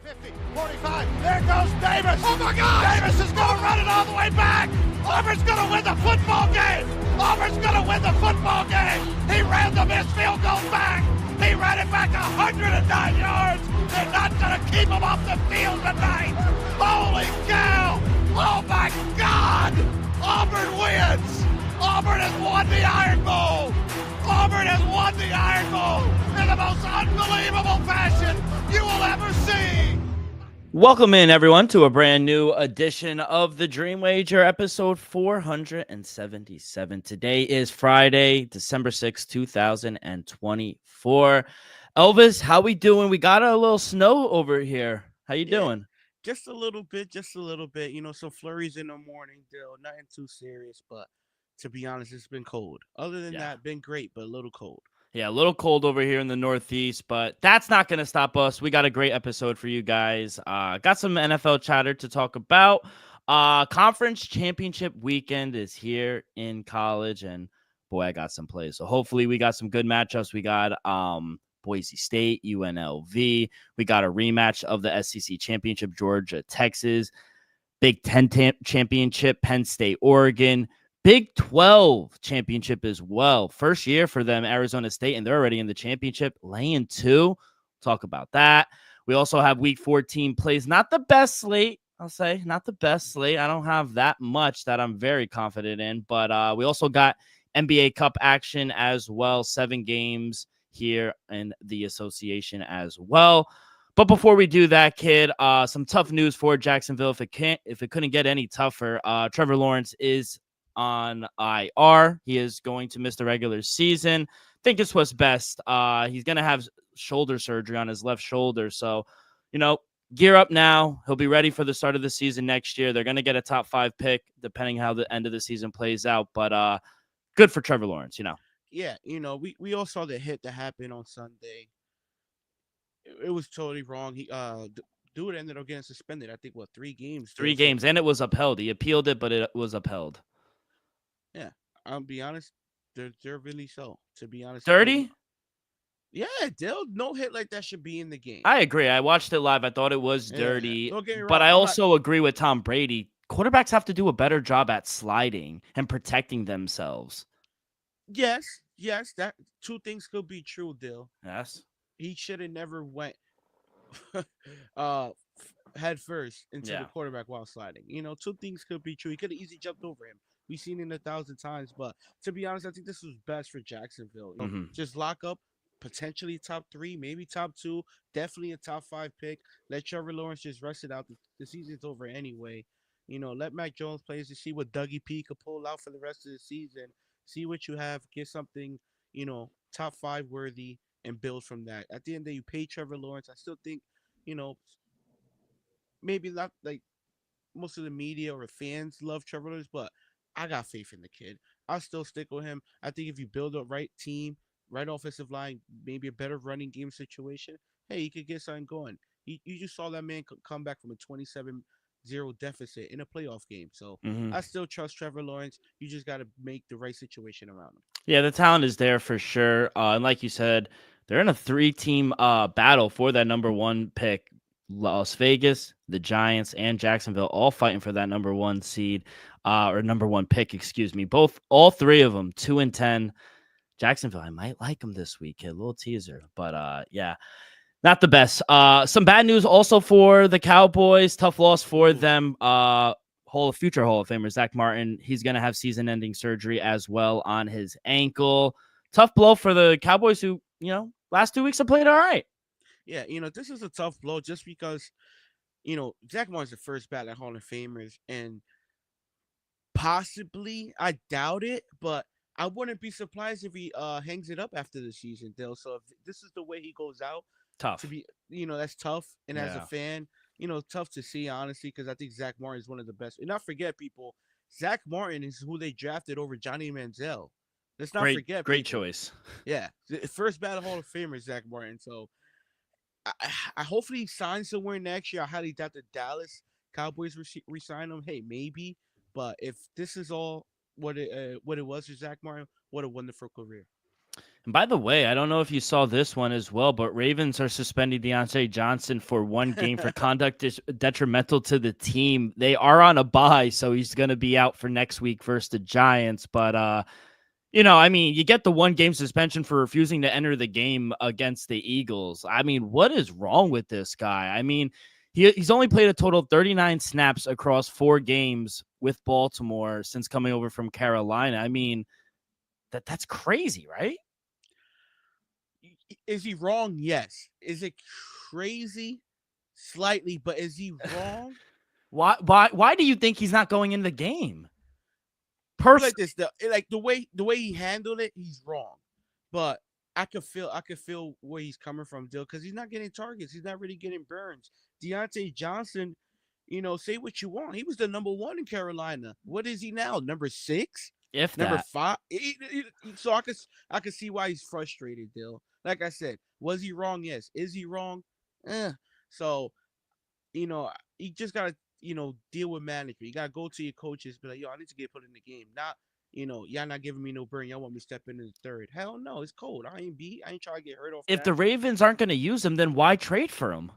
50, 45. There goes Davis. Oh, my God. Davis is going to run it all the way back. Auburn's going to win the football game. Auburn's going to win the football game. He ran the missed field goal back. He ran it back 109 yards. They're not going to keep him off the field tonight. Holy cow. Oh, my God. Auburn wins. Auburn has won the Iron Bowl. Auburn has won the Iron Bowl in the most unbelievable fashion you will ever see. Welcome in, everyone, to a brand new edition of the Dream Wager, episode 477. Today is Friday, December 6th, 2024. Elvis, how we doing? We got a little snow over here. How you doing? Just a little bit. You know, some flurries in the morning, Dill. Nothing too serious, but to be honest, it's been cold. Other than that, been great, but a little cold. Yeah, a little cold over here in the Northeast, but that's not going to stop us. We got a great episode for you guys. Got some NFL chatter to talk about. Conference championship weekend is here in college, and boy, I got some plays. So hopefully we got some good matchups. We got Boise State, UNLV. We got a rematch of the SEC championship, Georgia, Texas. Big Ten championship, Penn State, Oregon. Big 12 championship as well. First year for them, Arizona State, and they're already in the championship. Laying 2. Talk about that. We also have week 14 plays. Not the best slate, I'll say. Not the best slate. I don't have that much that I'm very confident in. But we also got NBA Cup action as well. 7 games here in the association as well. But before we do that, kid, some tough news for Jacksonville. If it couldn't get any tougher, Trevor Lawrence is on IR. He is going to miss the regular season. I think it's what's best. He's going to have shoulder surgery on his left shoulder. So, you know, gear up now. He'll be ready for the start of the season next year. They're going to get a top 5 pick, depending how the end of the season plays out. But good for Trevor Lawrence, you know. Yeah, you know, we all saw the hit that happened on Sunday. It was totally wrong. He dude ended up getting suspended. I think 3 games. 3 games, and it was upheld. He appealed it, but it was upheld. Yeah, I'll be honest. They're really so. To be honest, dirty. Yeah, Dill, no hit like that should be in the game. I agree. I watched it live. I thought it was dirty. Don't get me wrong, but I also agree with Tom Brady. Quarterbacks have to do a better job at sliding and protecting themselves. Yes, that 2 things could be true, Dill. Yes. He should have never went head first into the quarterback while sliding. You know, 2 things could be true. He could have easily jumped over him. We've seen it 1,000 times, but to be honest, I think this was best for Jacksonville. You know, just lock up, potentially top 3, maybe top 2, definitely a top 5 pick. Let Trevor Lawrence just rest it out. The season's over anyway. You know, let Mac Jones play to see what Dougie P could pull out for the rest of the season. See what you have, get something, you know, top 5 worthy, and build from that. At the end of the day, you pay Trevor Lawrence. I still think, you know, maybe not like most of the media or fans love Trevor Lawrence, but I got faith in the kid. I'll still stick with him. I think if you build a right team, right offensive line, maybe a better running game situation, hey, you could get something going. You just saw that man come back from a 27-0 deficit in a playoff game. So I still trust Trevor Lawrence. You just got to make the right situation around him. Yeah, the talent is there for sure. And like you said, they're in a 3-team battle for that number 1 pick. Las Vegas, the Giants, and Jacksonville all fighting for that number 1 seed, or number 1 pick, excuse me. All 3 of them, 2-10. Jacksonville, I might like them this week. A little teaser, but yeah, not the best. Some bad news also for the Cowboys. Tough loss for them. Future Hall of Famer Zach Martin, he's gonna have season-ending surgery as well on his ankle. Tough blow for the Cowboys, who, you know, last 2 weeks have played all right. Yeah, you know, this is a tough blow just because, you know, Zach Martin's the first ballot Hall of Famers, and possibly, I doubt it, but I wouldn't be surprised if he hangs it up after the season, Dale. So if this is the way he goes out, tough to be, you know, that's tough. And as a fan, you know, tough to see, honestly, because I think Zach Martin is one of the best. And not forget, people, Zach Martin is who they drafted over Johnny Manziel. Let's not forget. Great choice. Yeah, the first ballot Hall of Famer, Zach Martin. So I hopefully he signs somewhere next year. I highly doubt the Dallas Cowboys resign him. Hey, maybe. But if this is all what it was for Zach Martin, what a wonderful career. And by the way, I don't know if you saw this one as well, but Ravens are suspending Deontay Johnson for one game for conduct detrimental to the team. They are on a bye, so he's going to be out for next week versus the Giants. But, I mean, you get the 1-game suspension for refusing to enter the game against the Eagles. I mean, what is wrong with this guy? I mean, he's only played a total of 39 snaps across 4 games with Baltimore since coming over from Carolina. I mean, that's crazy, right? Is he wrong? Yes. Is it crazy? Slightly, but is he wrong? Why do you think he's not going in the game? Like this, the way he handled it, he's wrong. But I could feel where he's coming from, Dill, because he's not getting targets. He's not really getting burns. Deontay Johnson, say what you want. He was the number 1 in Carolina. What is he now? Number 6? If number that. 5? So I could see why he's frustrated, Dill. Like I said, was he wrong? Yes. Is he wrong? So, you just gotta, deal with management. You gotta go to your coaches, be like, yo, I need to get put in the game. Not, y'all not giving me no burn. Y'all want me to step in the third. Hell no, it's cold. I ain't trying to get hurt off. If the Ravens aren't gonna use him, then why trade for him?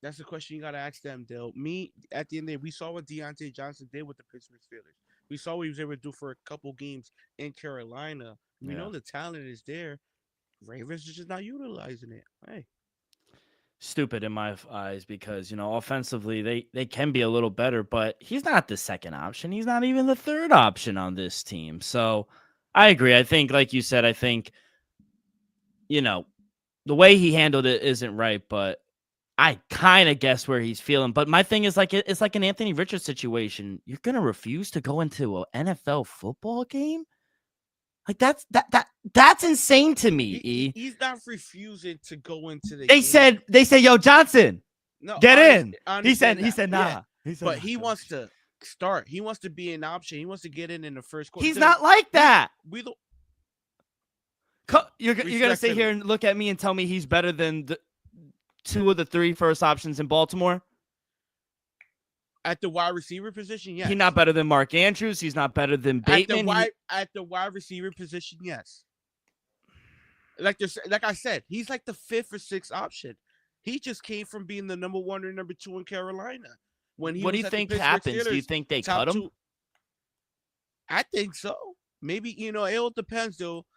That's the question you gotta ask them, Dale. Me, at the end of the day, we saw what Deontay Johnson did with the Pittsburgh Steelers. We saw what he was able to do for a couple games in Carolina. We know the talent is there. Ravens are just not utilizing it. Hey. Stupid in my eyes because, offensively they can be a little better, but he's not the second option. He's not even the third option on this team. So I agree. I think, like you said, the way he handled it isn't right, but I kind of guess where he's feeling. But my thing is it's like an Anthony Richards situation. You're going to refuse to go into an NFL football game? Like that's insane to me. He's not refusing to go into the game. They said, yo, Johnson, get in. He said, nah. Yeah. But he wants to start. He wants to be an option. He wants to get in the first quarter. He's not like that. You're gonna sit here and look at me and tell me he's better than the 2 of the 3 first options in Baltimore? At the wide receiver position, yes. He's not better than Mark Andrews. He's not better than Bateman. At the wide receiver position, yes. Like I said, he's like the 5th or 6th option. He just came from being the number 1 or number 2 in Carolina. What do you think happens? Do you think they cut him? I think so. Maybe, it all depends, though.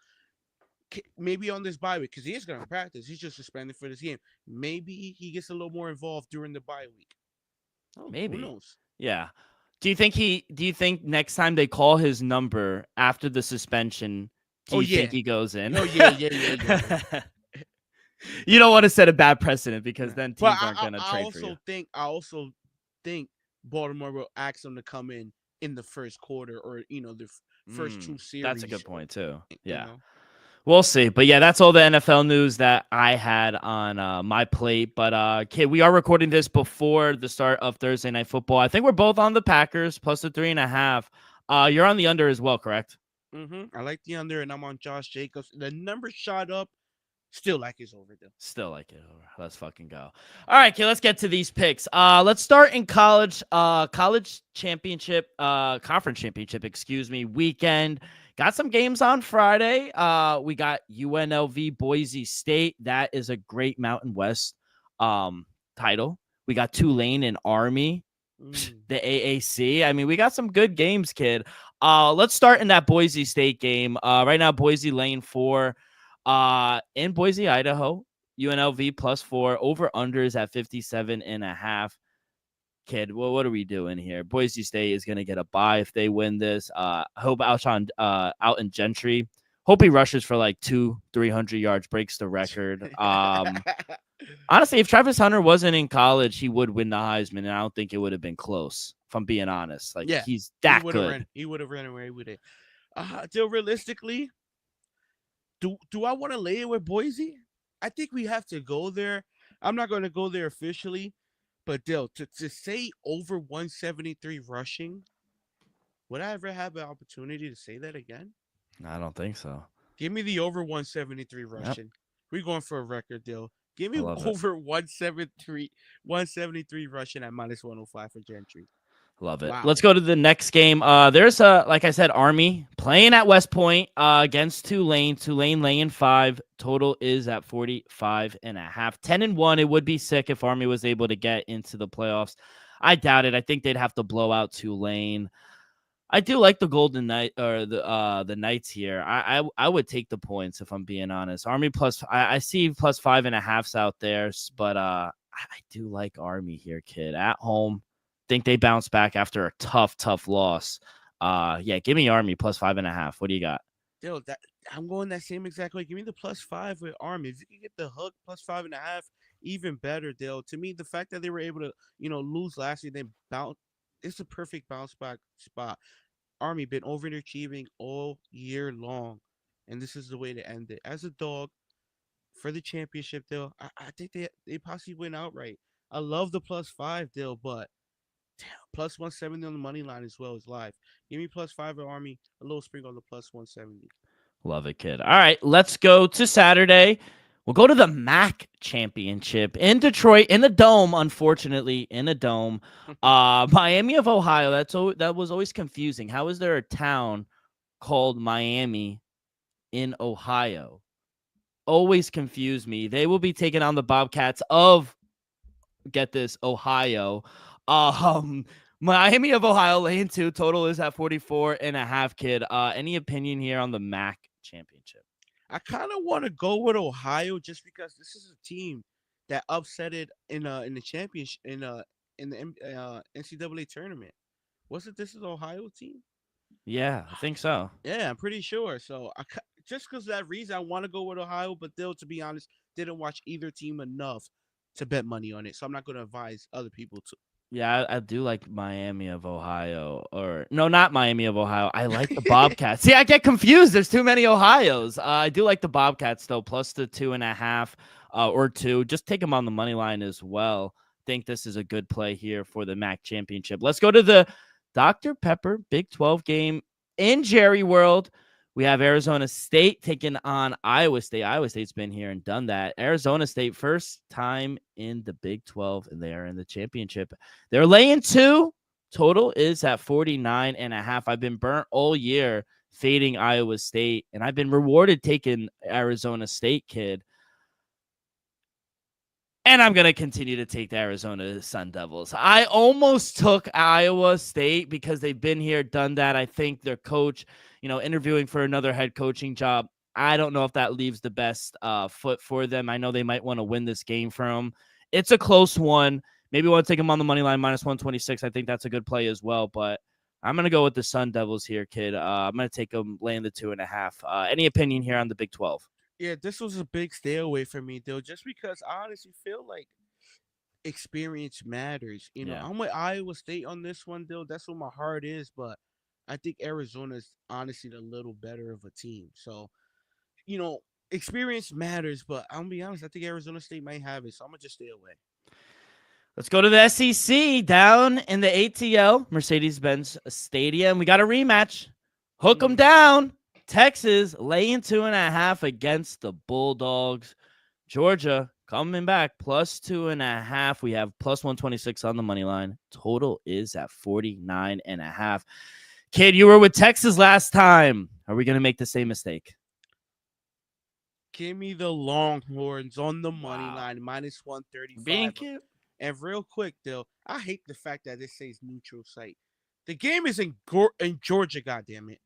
Maybe on this bye week, because he is going to practice. He's just suspended for this game. Maybe he gets a little more involved during the bye week. Oh, maybe. Who knows? Yeah. Do you think next time they call his number after the suspension, do you think he goes in? Oh, yeah. You don't want to set a bad precedent because then teams aren't going to trade for you. I also think Baltimore will ask him to come in the first quarter or, the first 2 series. That's a good point, too. Yeah. We'll see. But yeah, that's all the NFL news that I had on my plate. But kid, we are recording this before the start of Thursday Night Football. I think we're both on the Packers plus the 3.5. You're on the under as well, correct? I like the under, and I'm on Josh Jacobs. The number shot up. Still like it's over, though. Still like it over. Let's fucking go. All right, kid, let's get to these picks. Let's start in college championship, conference championship, weekend. Got some games on Friday. We got UNLV Boise State. That is a great Mountain West title. We got Tulane and Army, the AAC. I mean, we got some good games, kid. Let's start in that Boise State game. Right now, Boise lane 4 in Boise, Idaho. UNLV +4. Over-unders at 57.5. Kid, well, what are we doing here? Boise State is going to get a bye if they win this. Hope Alshon out in Gentry. Hope he rushes for like 200-300 yards, breaks the record. Honestly, if Travis Hunter wasn't in college, he would win the Heisman, and I don't think it would have been close, if I'm being honest. Like, he's that good. He would have ran away with it. Still, realistically, do I want to lay it with Boise? I think we have to go there. I'm not going to go there officially. But, Dale, to say over 173 rushing, would I ever have an opportunity to say that again? I don't think so. Give me the over 173 rushing. Yep. We're going for a record, Dale. Give me over 173 rushing at -105 for Gentry. Love it. Wow. Let's go to the next game. There's like I said, Army playing at West Point against Tulane. Tulane laying 5. Total is at 45.5. 10-1. It would be sick if Army was able to get into the playoffs. I doubt it. I think they'd have to blow out Tulane. I do like the Golden Knight or the Knights here. I would take the points if I'm being honest. Army plus I see plus 5.5s out there, but I do like Army here, kid. At home, think they bounce back after a tough loss. Yeah, give me Army plus 5.5. What do you got? Yo, that I'm going that same exact way. Give me the +5 with Army. If you can get the hook +5.5, even better, Dale. To me, the fact that they were able to, lose last year, then bounce, it's a perfect bounce back spot. Army been overachieving all year long, and this is the way to end it. As a dog for the championship, Dale, I think they possibly win outright. I love the +5, Dale, but damn, +170 on the money line as well as live. Give me +5 at Army, a little sprinkle on the +170. Love it, kid. All right, let's go to Saturday. We'll go to the MAC championship in Detroit, in the dome, unfortunately, in a dome. Miami of Ohio. That was always confusing. How is there a town called Miami in Ohio? Always confused me. They will be taking on the Bobcats of, get this, Ohio. Miami of Ohio laying 2. Total is at 44.5, kid. Any opinion here on the MAC championship? I kind of want to go with Ohio just because this is a team that upset it in the championship in the NCAA tournament. Was it this is Ohio team? Yeah, I think so. Yeah, I'm pretty sure. So just because of that reason, I want to go with Ohio. But still, to be honest, didn't watch either team enough to bet money on it. So I'm not going to advise other people to. Yeah, I do like Miami of Ohio. Or, no, not Miami of Ohio. I like the Bobcats. See, I get confused. There's too many Ohio's. I do like the Bobcats, though, plus the 2.5 or 2. Just take them on the money line as well. Think this is a good play here for the MAC championship. Let's go to the Dr. Pepper Big 12 game in Jerry World. We have Arizona State taking on Iowa State. Iowa State's been here and done that. Arizona State, first time in the Big 12, and they are in the championship. They're laying 2. Total is at 49.5. I've been burnt all year fading Iowa State, and I've been rewarded taking Arizona State, kid. And I'm going to continue to take the Arizona Sun Devils. I almost took Iowa State because they've been here, done that. I think their coach, interviewing for another head coaching job. I don't know if that leaves the best foot for them. I know they might want to win this game for them. It's a close one. Maybe want to take them on the money line, -126. I think that's a good play as well. But I'm going to go with the Sun Devils here, kid. I'm going to take them laying the 2.5. Any opinion here on the Big 12? Yeah, this was a big stay away for me, though, just because I honestly feel like experience matters. Yeah. I'm with Iowa State on this one, though. That's what my heart is, but I think Arizona's honestly a little better of a team. So, experience matters, but I'm gonna be honest, I think Arizona State might have it, so I'm gonna just stay away. Let's go to the SEC down in the ATL, Mercedes-Benz Stadium. We got a rematch. Hook them down. Texas laying 2.5 against the Bulldogs. Georgia coming back +2.5. We have +126 on the money line. Total is at 49.5. Kid, you were with Texas last time. Are we going to make the same mistake? Give me the Longhorns on the money line, -135. Being cute. And real quick, though, I hate the fact that it says neutral site. The game is in Georgia, goddammit.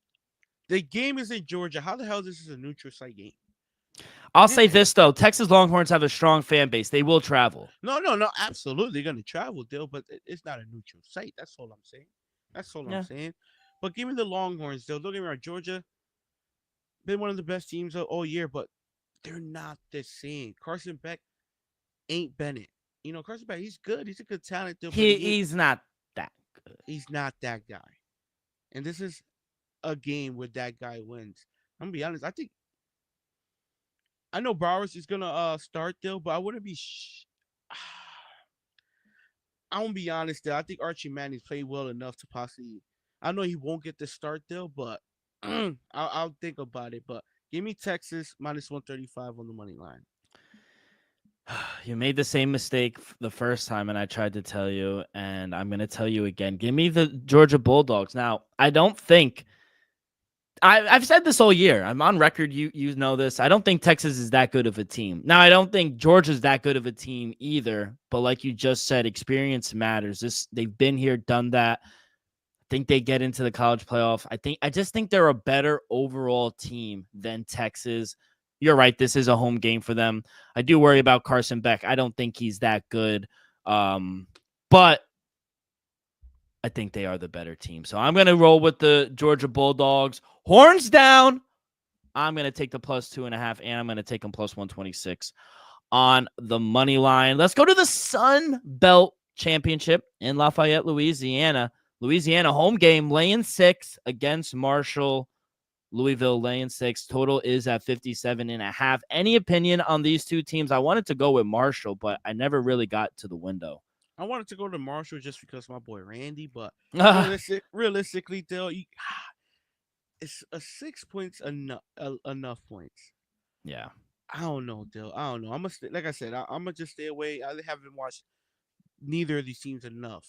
The game is in Georgia. How the hell is this a neutral site game? I'll say this, though. Texas Longhorns have a strong fan base. They will travel. No. Absolutely. They're going to travel, Dill, but it's not a neutral site. That's all I'm saying. I'm saying. But give me the Longhorns, Dill. Don't get me wrong. Georgia, been one of the best teams all year, but they're not the same. Carson Beck ain't Bennett. Carson Beck, he's good. He's a good talent, Dill. He's not that good. He's not that guy. And this is a game where that guy wins. I'm going to be honest. I know Bowers is gonna start though, but I wouldn't be. I'm gonna be honest though. I think Archie Manning's played well enough to possibly. I know he won't get the start though, but I'll think about it. But give me Texas -135 on the money line. You made the same mistake the first time, and I tried to tell you, and I'm going to tell you again. Give me the Georgia Bulldogs. Now, I don't think I've said this all year. I'm on record. You know this. I don't think Texas is that good of a team. Now, I don't think Georgia's that good of a team either. But like you just said, experience matters. They've been here, done that. I think they get into the college playoff. I just think they're a better overall team than Texas. You're right. This is a home game for them. I do worry about Carson Beck. I don't think he's that good. But I think they are the better team. So I'm going to roll with the Georgia Bulldogs. Horns down. I'm going to take the +2.5, and I'm going to take them +126 on the money line. Let's go to the Sun Belt Championship in Lafayette, Louisiana. Louisiana home game, laying 6 against Marshall. Louisville laying 6. Total is at 57.5. Any opinion on these two teams? I wanted to go with Marshall, but I never really got to the window. I wanted to go to Marshall just because my boy Randy, but realistically, Dale, it's a 6 points enough points. Yeah. I don't know, Dale. I don't know. Like I said, I'm gonna just stay away. I haven't watched neither of these teams enough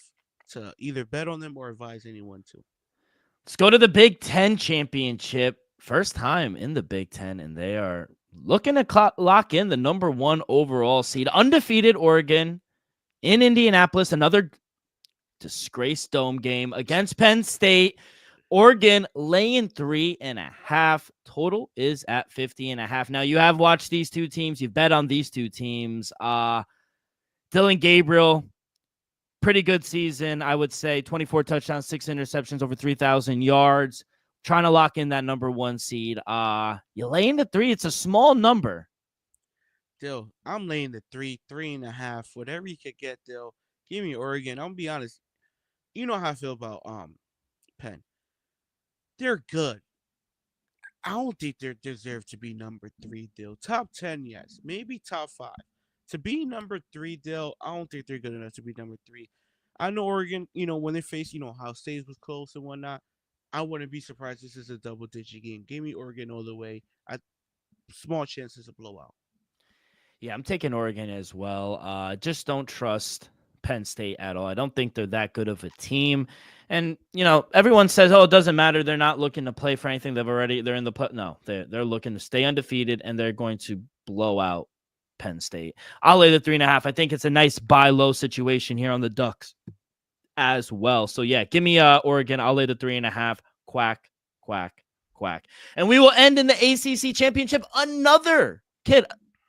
to either bet on them or advise anyone to. Let's go to the Big Ten Championship. First time in the Big Ten, and they are looking to lock in the number 1 overall seed. Undefeated Oregon in Indianapolis, another disgraced dome game against Penn State. Oregon laying 3.5. Total is at 50.5. Now, you have watched these two teams. You've bet on these two teams. Dylan Gabriel, pretty good season, I would say. 24 touchdowns, 6 interceptions, over 3,000 yards. Trying to lock in that number 1 seed. You laying the 3. It's a small number. Dill, I'm laying the 3.5. Whatever you could get, Dill. Give me Oregon. I'm gonna be honest. You know how I feel about Penn. They're good. I don't think they deserve to be number 3, Dill. Top 10, yes. Maybe top 5. To be number 3, Dill, I don't think they're good enough to be number 3. I know Oregon, when they face, how State was close and whatnot. I wouldn't be surprised this is a double-digit game. Give me Oregon all the way. Small chances of blowout. Yeah, I'm taking Oregon as well. Just don't trust Penn State at all. I don't think they're that good of a team. And, everyone says, it doesn't matter. They're not looking to play for anything. They're in the play. No, they're looking to stay undefeated, and they're going to blow out Penn State. I'll lay the 3.5. I think it's a nice buy low situation here on the Ducks as well. So, yeah, give me Oregon. I'll lay the 3.5. Quack, quack, quack. And we will end in the ACC championship. Another kid.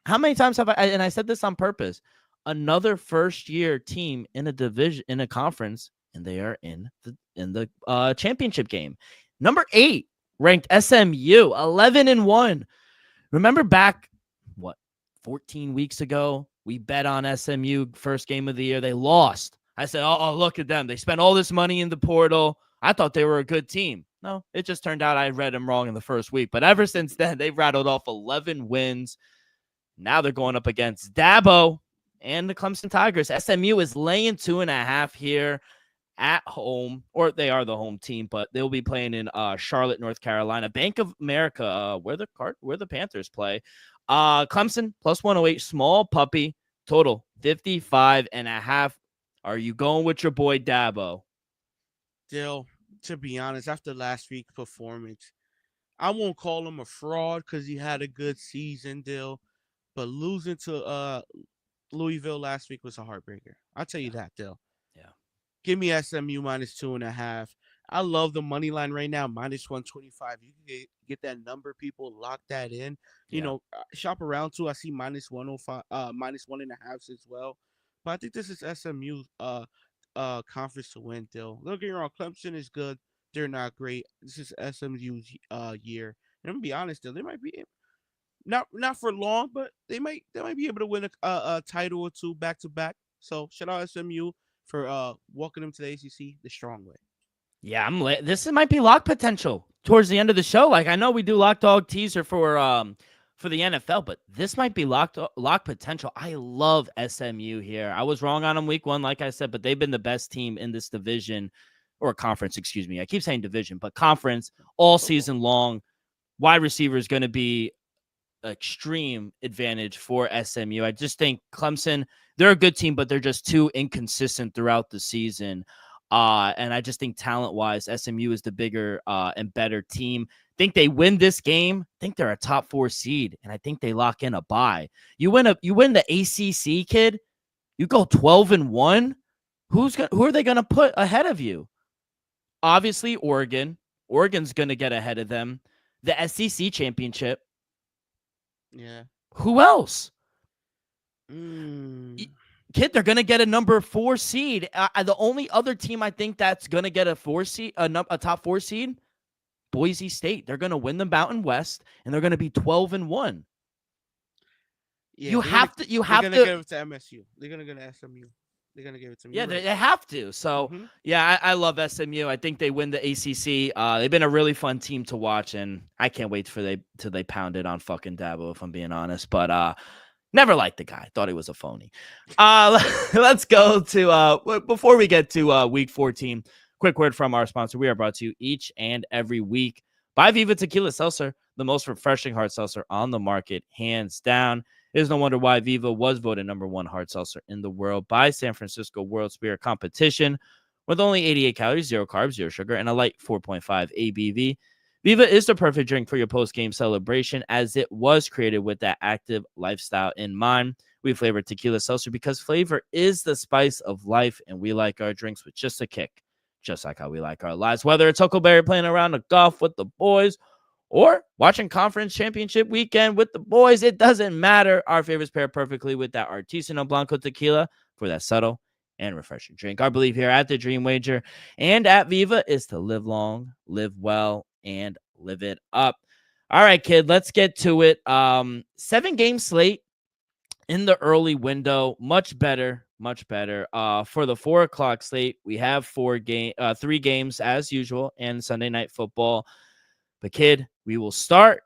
How many times have I said this on purpose, another first-year team in a division, in a conference, and they are in the championship game. Number 8 ranked SMU, 11-1. Remember back, 14 weeks ago, we bet on SMU first game of the year. They lost. I said, oh, look at them. They spent all this money in the portal. I thought they were a good team. No, it just turned out I read them wrong in the first week. But ever since then, they've rattled off 11 wins. Now they're going up against Dabo and the Clemson Tigers. SMU is laying 2.5 here at home, or they are the home team, but they'll be playing in Charlotte, North Carolina. Bank of America, where the Panthers play. Clemson +108, small puppy, total 55.5. Are you going with your boy Dabo? Dill, to be honest, after last week's performance, I won't call him a fraud because he had a good season, Dill. But losing to Louisville last week was a heartbreaker. I'll tell you that, Dill. Yeah. Give me SMU -2.5. I love the money line right now, -125. You can get that number, people. Lock that in. Shop around too. I see -105, -1.5 as well. But I think this is SMU's conference to win, Dill. Don't get me wrong, Clemson is good. They're not great. This is SMU's year. And I'm gonna be honest, Dill, they might be not for long, but they might be able to win a title or two back to back. So shout out SMU for walking them to the ACC the strong way. Yeah, this might be lock potential towards the end of the show. Like, I know we do lock dog teaser for the NFL, but this might be lock potential. I love SMU here. I was wrong on them week 1, like I said, but they've been the best team in this division or conference. Excuse me. I keep saying division, but conference all season long. Wide receiver is going to be extreme advantage for SMU. I just think Clemson, they're a good team, but they're just too inconsistent throughout the season. And I just think talent-wise, SMU is the bigger and better team. Think they win this game. Think they're a top 4 seed, and I think they lock in a bye. You win the ACC, kid. You go 12-1. Who are they gonna put ahead of you? Obviously, Oregon. Oregon's gonna get ahead of them. The SEC championship. Yeah. Who else? Kid, they're gonna get a number 4 seed. The only other team I think that's gonna get a 4 seed, a top 4 seed, Boise State. They're gonna win the Mountain West, and they're gonna be 12-1. Yeah, you have to. They're gonna give it to MSU. They're gonna go to SMU. They're gonna give it to me. Yeah, they have to. So yeah, I love SMU. I think they win the ACC. They've been a really fun team to watch, and I can't wait till they pound it on fucking Dabo, if I'm being honest. But never liked the guy. Thought he was a phony. Let's go to before we get to week 14. Quick word from our sponsor. We are brought to you each and every week by Viva Tequila Seltzer, the most refreshing hard seltzer on the market, hands down. It is no wonder why Viva was voted number 1 hard seltzer in the world by San Francisco World Spirit Competition. With only 88 calories, 0 carbs, 0 sugar, and a light 4.5 ABV. Viva is the perfect drink for your post-game celebration, as it was created with that active lifestyle in mind. We flavored tequila seltzer because flavor is the spice of life, and we like our drinks with just a kick, just like how we like our lives. Whether it's Huckleberry playing around the golf with the boys or watching conference championship weekend with the boys, it doesn't matter. Our favorites pair perfectly with that Artisanal Blanco tequila for that subtle and refreshing drink. Our belief here at the Dream Wager and at Viva is to live long, live well, and live it up. All right, kid, let's get to it. 7-game slate in the early window. Much better. For the 4 o'clock slate, we have 3 games as usual and Sunday Night Football. But, kid, we will start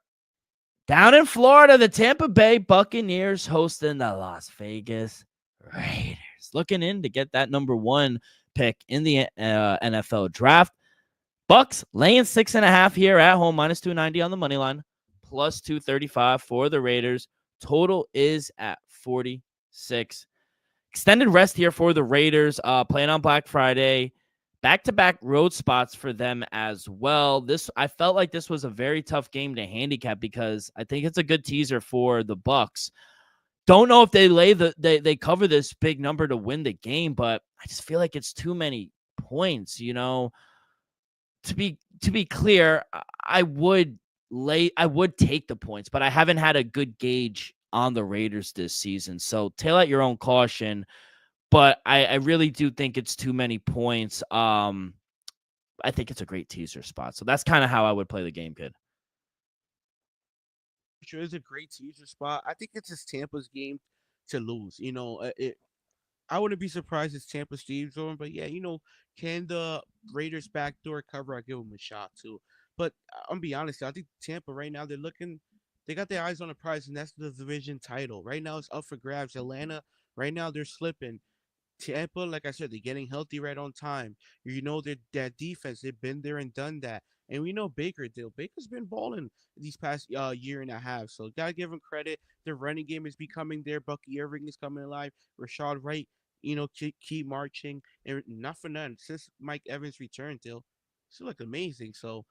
down in Florida. The Tampa Bay Buccaneers hosting the Las Vegas Raiders. Looking in to get that number 1 pick in the NFL draft. Bucks laying 6.5 here at home, minus 290 on the money line, plus 235 for the Raiders. Total is at 46. Extended rest here for the Raiders, playing on Black Friday. Back-to-back road spots for them as well. I felt like this was a very tough game to handicap because I think it's a good teaser for the Bucks. Don't know if they cover this big number to win the game, but I just feel like it's too many points. You know, to be clear, I would take the points, but I haven't had a good gauge on the Raiders this season. So tail at your own caution. But I really do think it's too many points. I think it's a great teaser spot. So that's kind of how I would play the game, kid. Sure, it's a great teaser spot. I think it's just Tampa's game to lose. You know, I wouldn't be surprised if Tampa Steve's on, but yeah, you know, can the Raiders backdoor cover? I give them a shot too. But I'm be honest, I think Tampa right now they got their eyes on the prize, and that's the division title. Right now it's up for grabs. Atlanta, right now they're slipping. Tampa, like I said, they're getting healthy right on time. You know, that defense, they've been there and done that. And we know Baker's been balling these past year and a half. So gotta give him credit. Their running game is becoming there. Bucky Irving is coming alive. Rashad Wright, you know, keep marching. And not for nothing, since Mike Evans returned, Dill, it's look amazing. So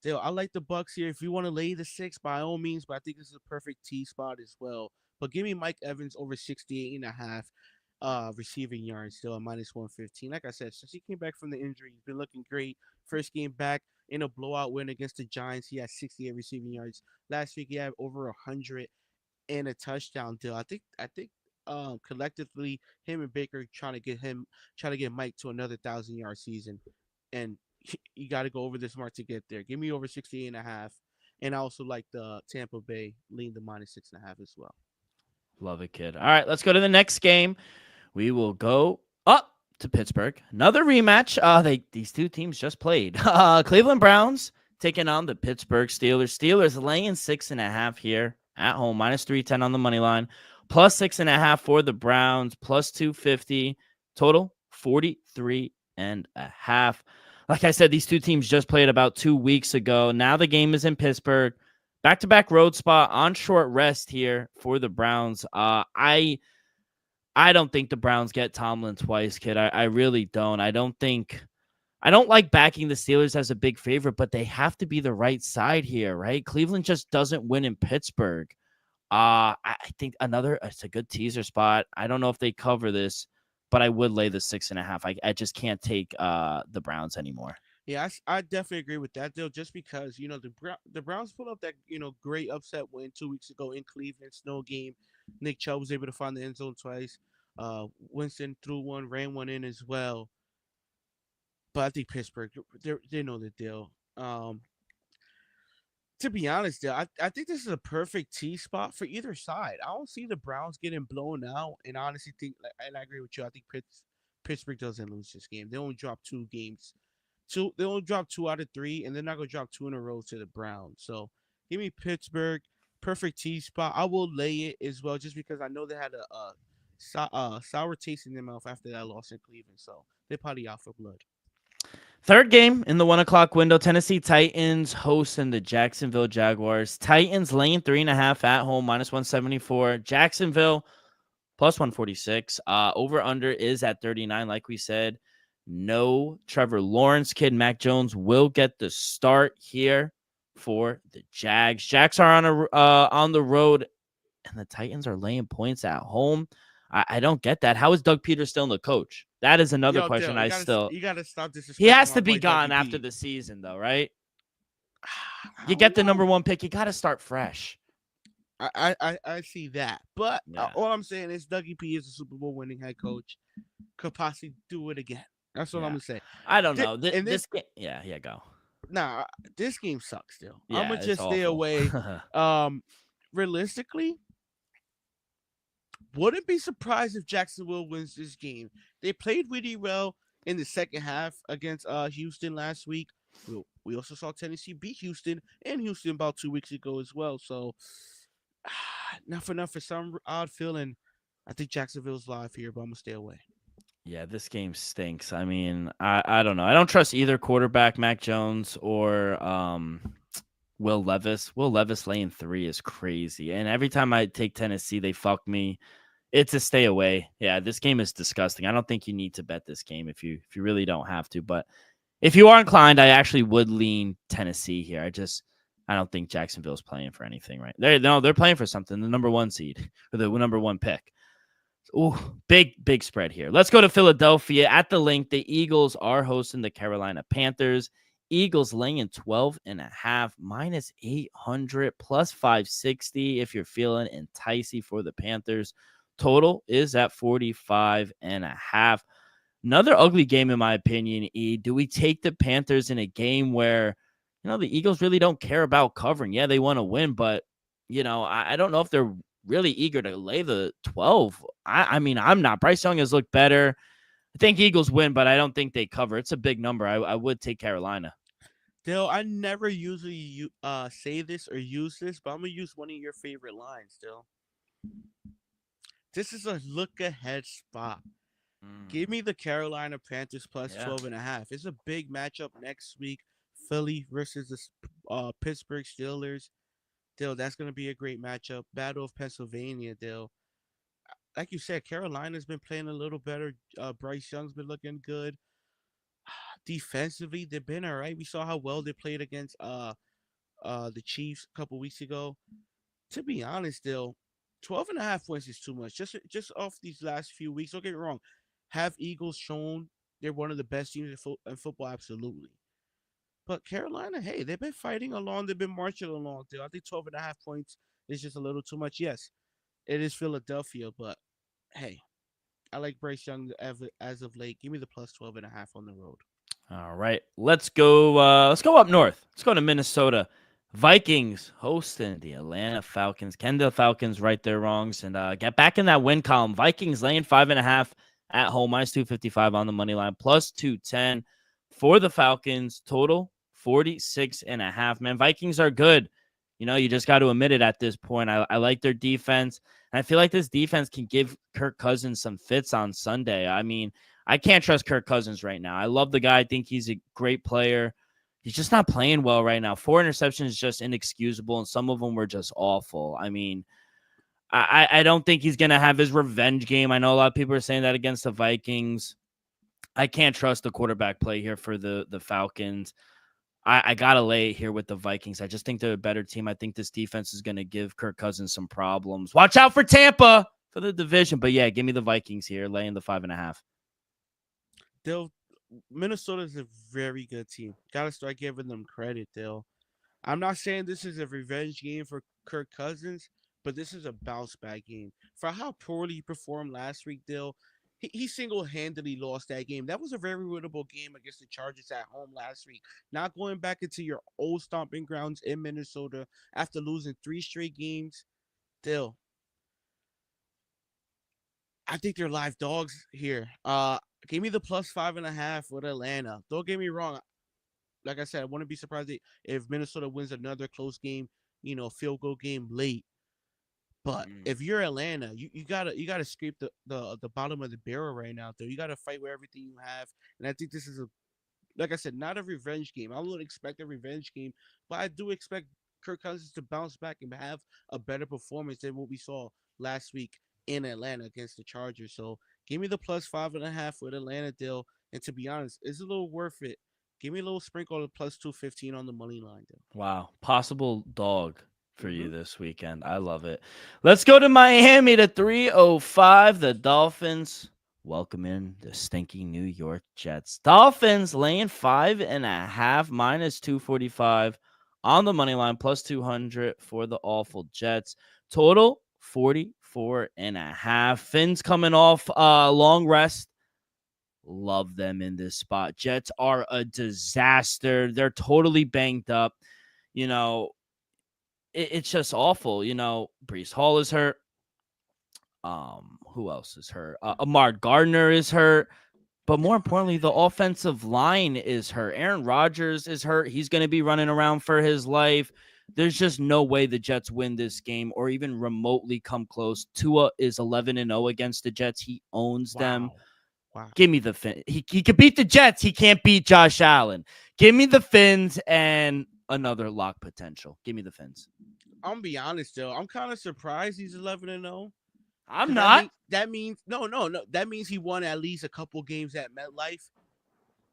Dill, I like the Bucks here. If you want to lay the 6, by all means, but I think this is a perfect T spot as well. But give me Mike Evans over 68.5. Receiving yards still at minus 115. Like I said, since he came back from the injury, he's been looking great. First game back in a blowout win against the Giants, he had 68 receiving yards. Last week he had over 100 and a touchdown. Deal. I think collectively him and Baker trying to get Mike to another 1,000-yard season, and you got to go over this mark to get there. Give me over 68.5, and I also like the Tampa Bay lean the minus 6.5 as well. Love it, kid. All right, let's go to the next game. We will go up to Pittsburgh. Another rematch. These two teams just played. Cleveland Browns taking on the Pittsburgh Steelers. Steelers laying 6.5 here at home, minus 310 on the money line, plus 6.5 for the Browns, plus 250. Total 43.5. Like I said, these two teams just played about 2 weeks ago. Now the game is in Pittsburgh. Back-to-back road spot on short rest here for the Browns. I don't think the Browns get Tomlin twice, kid. I really don't. I don't like backing the Steelers as a big favorite, but they have to be the right side here, right? Cleveland just doesn't win in Pittsburgh. I think it's a good teaser spot. I don't know if they cover this, but I would lay the 6.5. I just can't take the Browns anymore. Yeah, I definitely agree with that, though, just because, the Browns pulled up that, great upset win 2 weeks ago in Cleveland, snow game. Nick Chubb was able to find the end zone twice. Winston threw one, ran one in as well. But I think Pittsburgh, they know the deal. To be honest, I think this is a perfect T spot for either side. I don't see the Browns getting blown out, and I honestly think, and I agree with you, I think Pittsburgh doesn't lose this game. They only drop two games. They only drop 2 out of 3, and they're not gonna drop 2 in a row to the Browns. So give me Pittsburgh, perfect T spot. I will lay it as well, just because I know they had a sour taste in their mouth after that loss in Cleveland. So they're probably out for blood. Third game in the 1 o'clock window, Tennessee Titans hosting the Jacksonville Jaguars. Titans laying 3.5 at home, -174. Jacksonville +146. Over under is at 39, like we said. No Trevor Lawrence, kid. Mac Jones will get the start here for the Jags. Jags are on the road, and the Titans are laying points at home. I don't get that. How is Doug Peters still the coach? That is another question. You gotta stop disrespecting. He has to be my boy gone Dougie after P. the season, though, right? I You don't get the know. number 1 pick. You got to start fresh. I see that, but Yeah. all I'm saying is Dougie P is a Super Bowl winning head coach. Could possibly do it again. That's what I'm gonna say. I don't know. This game, yeah, go. Nah, this game sucks. Still, Yeah, I'm gonna it's just stay awful. away. Realistically, wouldn't be surprised if Jacksonville wins this game. They played really well in the second half against Houston last week. We also saw Tennessee beat Houston about 2 weeks ago as well. So, not for some odd feeling, I think Jacksonville's live here, but I'm gonna stay away. Yeah, this game stinks. I mean, I don't know. I don't trust either quarterback, Mac Jones or Will Levis. Will Levis laying 3 is crazy. And every time I take Tennessee, they fuck me. It's a stay away. Yeah, this game is disgusting. I don't think you need to bet this game if you really don't have to. But if you are inclined, I actually would lean Tennessee here. I don't think Jacksonville's playing for anything, right? They're playing for something. The number 1 seed or the number 1 pick. Ooh, big spread here. Let's go to Philadelphia. At the link, the Eagles are hosting the Carolina Panthers. Eagles laying 12.5, -800, +560 if you're feeling enticing for the Panthers. Total is at 45.5. Another ugly game, in my opinion, E. Do we take the Panthers in a game where, the Eagles really don't care about covering? Yeah, they want to win, but, I don't know if they're really eager to lay the 12. I mean, I'm not. Bryce Young has looked better. I think Eagles win, but I don't think they cover. It's a big number. I would take Carolina. Dale, I never usually say this or use this, but I'm gonna use one of your favorite lines, Dale. This is a look ahead spot. Give me the Carolina Panthers plus 12.5. It's a big matchup next week. Philly versus the Pittsburgh Steelers. Dale, that's gonna be a great matchup. Battle of Pennsylvania, Dale. Like you said, Carolina's been playing a little better. Bryce Young's been looking good. Defensively, they've been all right. We saw how well they played against the Chiefs a couple weeks ago. To be honest, Dale, 12.5 points is too much. Just off these last few weeks, don't get me wrong. Have Eagles shown they're one of the best teams in football? Absolutely. But Carolina, hey, they've been fighting along. They've been marching along. I think 12.5 points is just a little too much. Yes, it is Philadelphia, but hey, I like Bryce Young as of late. Give me the plus 12.5 on the road. All right, let's go up north. Let's go to Minnesota. Vikings hosting the Atlanta Falcons. Can the Falcons right their wrongs and get back in that win column? Vikings laying 5.5 at home, -255 on the money line, +210 for the Falcons. Total 46.5. Man, Vikings are good. You just got to admit it at this point. I like their defense. And I feel like this defense can give Kirk Cousins some fits on Sunday. I mean, I can't trust Kirk Cousins right now. I love the guy. I think he's a great player. he's just not playing well right now. 4 interceptions is just inexcusable, and some of them were just awful. I mean, I don't think he's going to have his revenge game. I know a lot of people are saying that against the Vikings. I can't trust the quarterback play here for the Falcons. I got to lay it here with the Vikings. I just think they're a better team. I think this defense is going to give Kirk Cousins some problems. Watch out for Tampa for the division. But, yeah, give me the Vikings here, laying the 5.5. Minnesota's a very good team. Got to start giving them credit, Dill. I'm not saying this is a revenge game for Kirk Cousins, but this is a bounce back game. For how poorly he performed last week, Dill, he single handedly lost that game. That was a very winnable game against the Chargers at home last week. Not going back into your old stomping grounds in Minnesota after losing 3 straight games, Dill. I think they're live dogs here. Give me the +5.5 with Atlanta. Don't get me wrong. Like I said, I wouldn't be surprised if Minnesota wins another close game, field goal game late. But if you're Atlanta, you gotta scrape the bottom of the barrel right now, though. You gotta fight with everything you have. And I think this is like I said, not a revenge game. I wouldn't expect a revenge game, but I do expect Kirk Cousins to bounce back and have a better performance than what we saw last week in Atlanta against the Chargers. So give me the +5.5 with Atlanta deal. And to be honest, it's a little worth it. Give me a little sprinkle of +215 on the money line deal. Wow. Possible dog for you this weekend. I love it. Let's go to Miami to 305. The Dolphins welcome in the stinky New York Jets. Dolphins laying 5.5 -245 on the money line, +200 for the awful Jets. Total 44.5. Fins coming off long rest. Love them in this spot. Jets are a disaster. They're totally banged up. It's just awful. Breece Hall is hurt. Who else is hurt? Ahmad Gardner is hurt. But more importantly, the offensive line is hurt. Aaron Rodgers is hurt. He's going to be running around for his life. There's just no way the Jets win this game or even remotely come close. Tua is 11-0 against the Jets. He owns them. Wow. Give me the Fins. He could beat the Jets. He can't beat Josh Allen. Give me the Fins and another lock potential. Give me the Fins. I'm gonna be honest though. I'm kind of surprised he's 11-0. I'm not. That means no. That means he won at least a couple games at MetLife,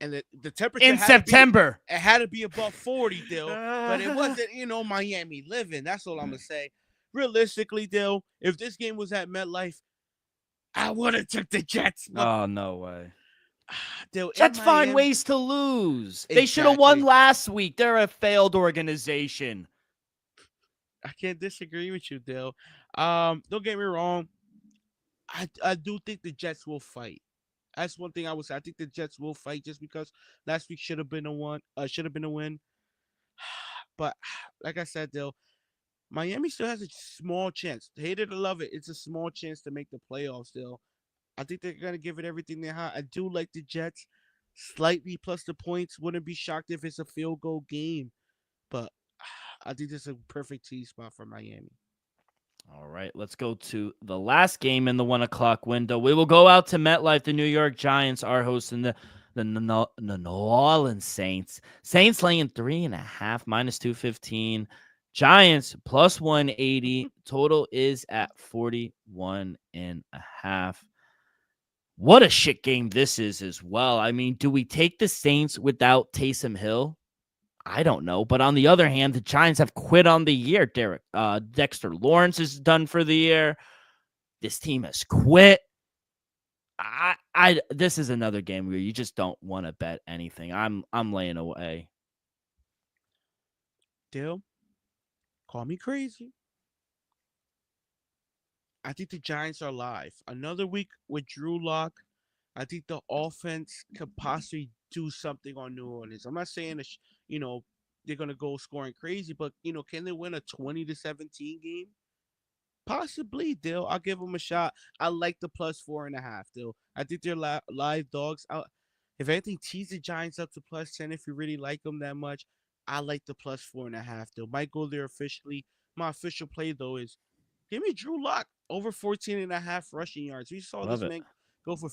and the temperature in September. It had to be above 40, Dill. But it wasn't, Miami living. That's all I'm gonna say. Realistically, Dill, if this game was at MetLife, I would have took the Jets. Oh, no way. Jets find ways to lose. Exactly. They should have won last week. They're a failed organization. I can't disagree with you, Dill. Don't get me wrong. I do think the Jets will fight. That's one thing I would say. I think the Jets will fight just because last week should have been a win. But like I said, Dill, Miami still has a small chance. Hate it or love it, it's a small chance to make the playoffs still. I think they're going to give it everything they have. I do like the Jets slightly plus the points. Wouldn't be shocked if it's a field goal game. But I think this is a perfect tee spot for Miami. All right, let's go to the last game in the 1 o'clock window. We will go out to MetLife. The New York Giants are hosting the New Orleans Saints. Saints laying 3.5 -215. Giants +180. Total is at 41.5. What a shit game this is as well. I mean, do we take the Saints without Taysom Hill? I don't know. But on the other hand, the Giants have quit on the year. Dexter Lawrence is done for the year. This team has quit. This is another game where you just don't want to bet anything. I'm laying away. Dill, call me crazy. I think the Giants are live. Another week with Drew Lock. I think the offense could possibly do something on New Orleans. I'm not saying they're gonna go scoring crazy, but can they win a 20-17 game? Possibly, Dill. I'll give them a shot. I like the +4.5, Dill. I think they're live dogs. If anything, tease the Giants up to +10 if you really like them that much. I like the +4.5, Dill. Might go there officially. My official play though is give me Drew Lock over 14.5 rushing yards. We saw this man go for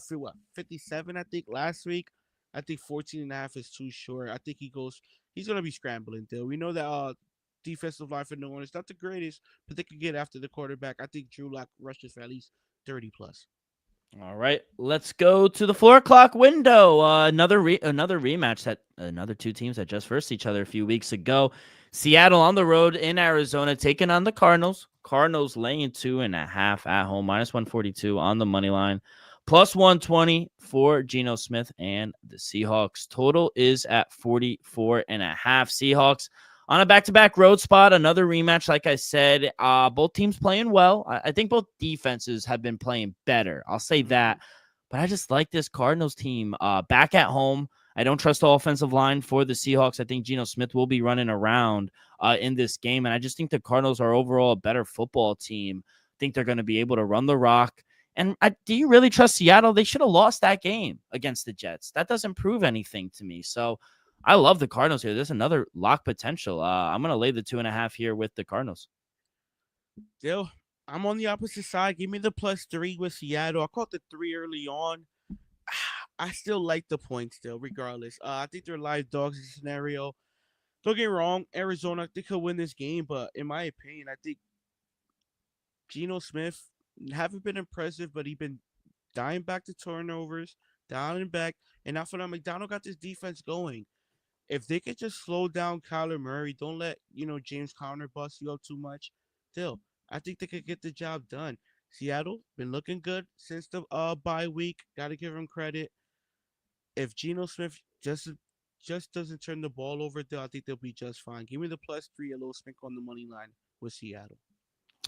57, I think, last week. I think 14.5 is too short. I think he goes he's gonna be scrambling. Still, we know that defensive line for New Orleans not the greatest, but they could get after the quarterback. I think Drew Lock rushes for at least 30 plus. All right, let's go to the 4 o'clock window. Another rematch that another two teams that just versed each other a few weeks ago. Seattle on the road in Arizona taking on the Cardinals. Cardinals laying 2.5 at home, -142 on the money line, +120 for Geno Smith and the Seahawks. Total is at 44.5. Seahawks on a back-to-back road spot, another rematch, like I said. Both teams playing well. I think both defenses have been playing better. I'll say that. But I just like this Cardinals team back at home. I don't trust the offensive line for the Seahawks. I think Geno Smith will be running around in this game. And I just think the Cardinals are overall a better football team. I think they're going to be able to run the rock. And do you really trust Seattle? They should have lost that game against the Jets. That doesn't prove anything to me. So I love the Cardinals here. There's another lock potential. I'm going to lay the 2.5 here with the Cardinals. Still, I'm on the opposite side. Give me the +3 with Seattle. I caught the 3 early on. I still like the points still, regardless. I think they're live dogs in this scenario. Don't get me wrong, Arizona, they could win this game, but in my opinion, I think Geno Smith haven't been impressive, but he's been dying back to turnovers, down and back. And now for them, McDonald got this defense going. If they could just slow down Kyler Murray, don't let James Conner bust you up too much. Still, I think they could get the job done. Seattle been looking good since the bye week. Got to give him credit. If Geno Smith just doesn't turn the ball over, though, I think they'll be just fine. Give me the +3, a little sprinkle on the money line with Seattle.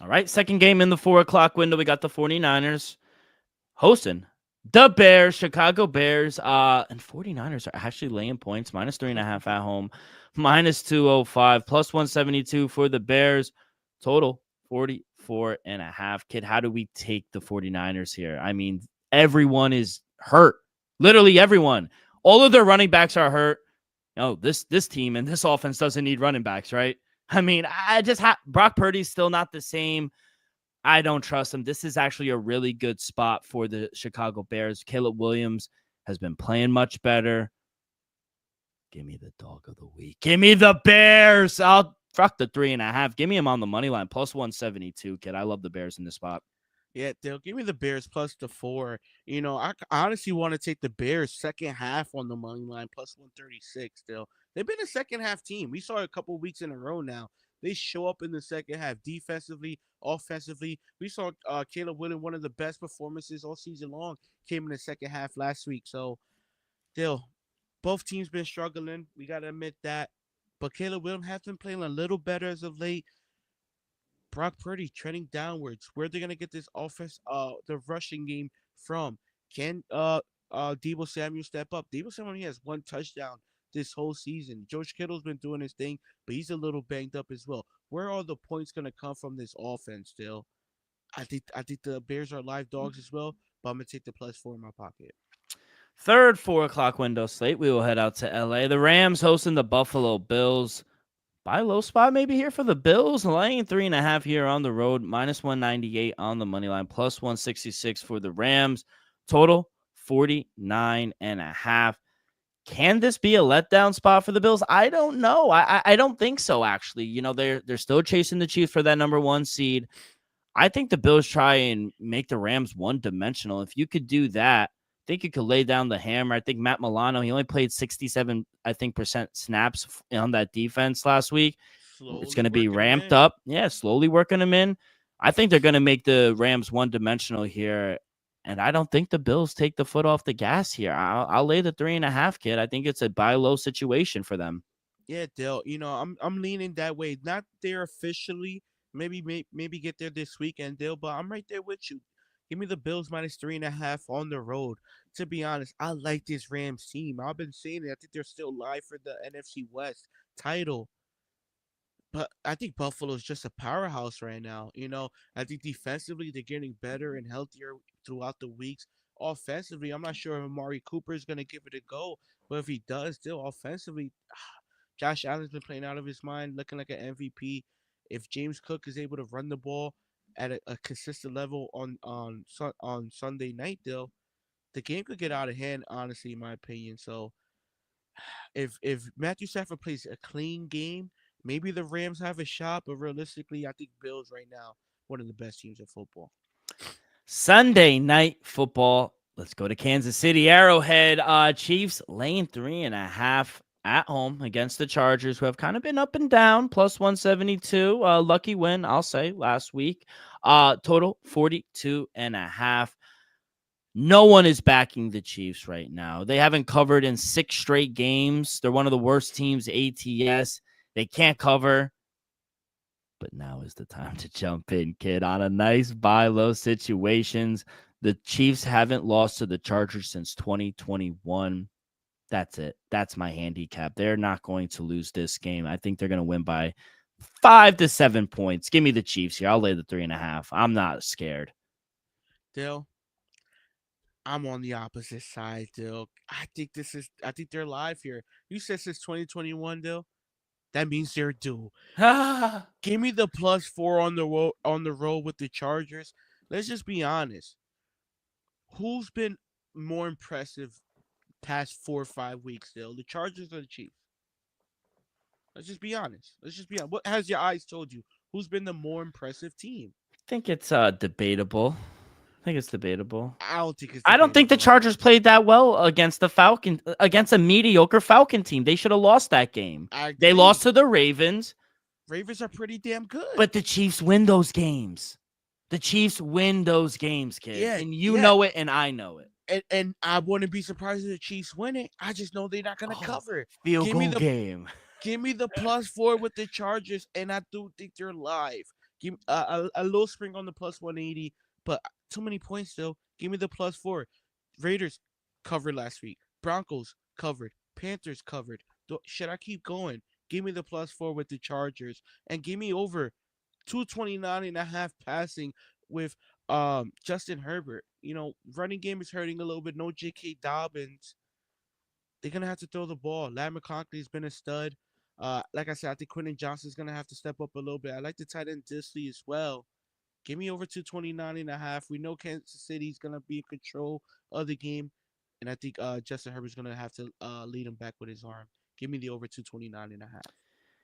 All right, second game in the 4 o'clock window. We got the 49ers hosting the Bears, Chicago Bears, and 49ers are actually laying points, -3.5 at home, -205, +172 for the Bears. Total 44.5. Kid, how do we take the 49ers here? I mean, everyone is hurt. Literally everyone. All of their running backs are hurt. This team and this offense doesn't need running backs, right? I mean, Brock Purdy's still not the same. I don't trust him. This is actually a really good spot for the Chicago Bears. Caleb Williams has been playing much better. Give me the dog of the week. Give me the Bears. I'll fuck the 3.5. Give me him on the money line, +172, kid. I love the Bears in this spot. Yeah, they'll give me the Bears +4. I honestly want to take the Bears second half on the money line, +136 still. They've been a second half team. We saw it a couple of weeks in a row now. They show up in the second half defensively, offensively. We saw Caleb Williams, one of the best performances all season long, came in the second half last week. So, still, both teams been struggling. We got to admit that. But Caleb Williams has been playing a little better as of late. Brock Purdy trending downwards. Where they're gonna get this offense, the rushing game from? Can Deebo Samuel step up? Deebo Samuel only has one touchdown this whole season. George Kittle's been doing his thing, but he's a little banged up as well. Where are the points gonna come from this offense? Still, I think the Bears are live dogs as well, but I'm gonna take the +4 in my pocket. Third 4 o'clock window slate. We will head out to LA. The Rams hosting the Buffalo Bills. Buy low spot maybe here for the Bills. Laying 3.5 here on the road. -198 on the money line. +166 for the Rams. Total 49.5. Can this be a letdown spot for the Bills? I don't know. I don't think so, actually. They're still chasing the Chiefs for that number 1 seed. I think the Bills try and make the Rams one-dimensional. If you could do that, I think you could lay down the hammer. I think Matt Milano, he only played 67, percent snaps on that defense last week. It's going to be ramped up. Yeah, slowly working them in. I think they're going to make the Rams one-dimensional here. And I don't think the Bills take the foot off the gas here. I'll lay the 3.5, kid. I think it's a buy low situation for them. Yeah, Dale. I'm leaning that way. Not there officially. Maybe get there this weekend, Dale. But I'm right there with you. Give me the Bills -3.5 on the road. To be honest, I like this Rams team. I've been saying it. I think they're still live for the NFC West title. But I think Buffalo's just a powerhouse right now. I think defensively they're getting better and healthier throughout the weeks. Offensively, I'm not sure if Amari Cooper is going to give it a go, but if he does, still offensively, Josh Allen's been playing out of his mind, looking like an MVP. If James Cook is able to run the ball at a consistent level on Sunday night, the game could get out of hand. Honestly, in my opinion, so if Matthew Stafford plays a clean game, maybe the Rams have a shot. But realistically, I think Bills right now one of the best teams in football. Sunday night football. Let's go to Kansas City Arrowhead. Chiefs laying 3.5 at home against the Chargers, who have kind of been up and down. Plus 172. Lucky win, I'll say, last week. Total 42.5. No one is backing the Chiefs right now. They haven't covered in 6 straight games. They're one of the worst teams ATS. They can't cover. But now is the time to jump in, kid, on a nice buy low situations. The Chiefs haven't lost to the Chargers since 2021. That's it. That's my handicap. They're not going to lose this game. I think they're going to win by 5 to 7 points. Give me the Chiefs here. I'll lay the 3.5. I'm not scared. Dill, I'm on the opposite side, Dill. I think they're live here. You said since 2021, Dill. That means they're due. Give me the +4 on the road with the Chargers. Let's just be honest. Who's been more impressive past 4 or 5 weeks, Dill? The Chargers or the Chiefs? Let's just be honest. What has your eyes told you? Who's been the more impressive team? I think it's debatable. I don't think it's debatable. I don't think the Chargers played that well against a mediocre Falcon team. They should have lost that game. They lost to the Ravens. Ravens are pretty damn good. But the Chiefs win those games. The Chiefs win those games, kid. Yeah, and you know it, and I know it. And I wouldn't be surprised if the Chiefs win it. I just know they're not going to cover. Field goal game. Give me the +4 with the Chargers, and I do think they're live. Give me a little spring on the +180, but too many points still. Give me the +4. Raiders covered last week. Broncos covered. Panthers covered. Should I keep going? Give me the +4 with the Chargers, and give me over 229.5 passing with Justin Herbert. Running game is hurting a little bit. No J.K. Dobbins. They're gonna have to throw the ball. Ladd McConkey's been a stud. Like I said, I think Quentin Johnson's gonna have to step up a little bit. I like the tight end Disley as well. Give me over 229.5. We know Kansas City's gonna be in control of the game, and I think Justin Herbert's gonna have to lead him back with his arm. Give me the over 229.5.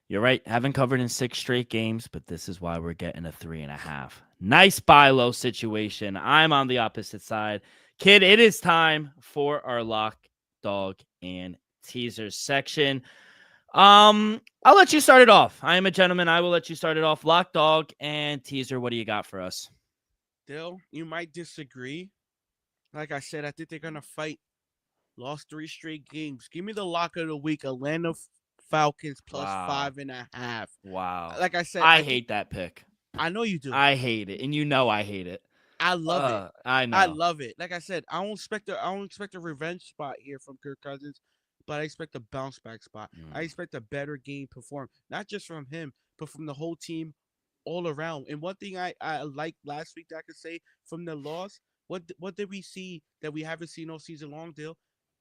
You're right. Haven't covered in 6 straight games, but this is why we're getting a 3.5. Nice buy low situation. I'm on the opposite side. Kid, it is time for our lock, dog, and teasers section. I'll let you start it off. I am a gentleman. I will let you start it off. Lock, dog, and teaser. What do you got for us? Dill, you might disagree. Like I said, I think they're going to fight. Lost 3 straight games. Give me the lock of the week. Atlanta Falcons +5.5. Wow. Like I said, I hate that pick. I know you do. I hate it, and you know I hate it. I love it. I know. I love it. Like I said, I don't expect a revenge spot here from Kirk Cousins, but I expect a bounce back spot. I expect a better game perform, not just from him, but from the whole team all around. And one thing I liked last week that I could say from the loss, what did we see that we haven't seen all season long, Dill?